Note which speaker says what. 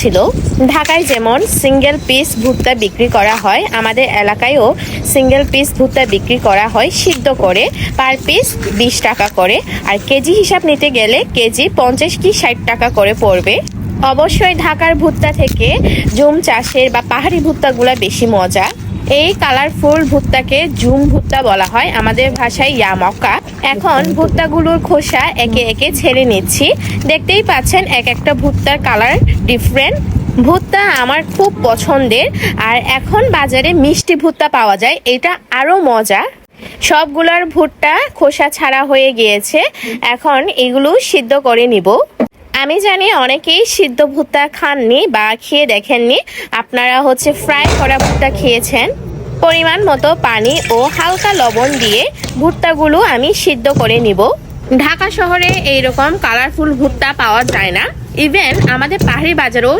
Speaker 1: ছিল। ঢাকায় যেমন সিঙ্গেল পিস ভুট্টা বিক্রি করা হয়, আমাদের এলাকায়ও সিঙ্গেল পিস ভুট্টা বিক্রি করা হয় সিদ্ধ করে, পার পিস 20 টাকা করে। আর কেজি হিসাব নিতে গেলে কেজি 50 কি 60 টাকা করে পড়বে। অবশ্যই ঢাকার ভুট্টা থেকে জুম চাষের বা পাহাড়ি ভুট্টাগুলা বেশি মজা। এই কালারফুল ভুট্টাকে জুম ভুট্টা বলা হয়, আমাদের ভাষায় ইয়ামকা। এখন ভুট্টাগুলোর খোসা একে একে ছেড়ে নিচ্ছি। দেখতেই পাচ্ছেন এক একটা ভুট্টার কালার ডিফারেন্ট। ভুট্টা আমার খুব পছন্দের। আর এখন বাজারে মিষ্টি ভুট্টা পাওয়া যায়, এটা আরো মজা। সবগুলার ভুট্টা খোসা ছাড়া হয়ে গিয়েছে, এখন এগুলো সিদ্ধ করে নিব। আমি জানি অনেকেই সিদ্ধ ভুট্টা খাননি বা খেয়ে দেখেননি, আপনারা ফ্রাই করা ভুট্টা খেয়েছেন। পরিমাণ মতো পানি ও হালকা লবণ দিয়ে ভুট্টাগুলো আমি সিদ্ধ করে নিব। ঢাকা শহরে এইরকম কালারফুল ভুট্টা পাওয়া যায় না, ইভেন আমাদের পাহাড়ি বাজারেও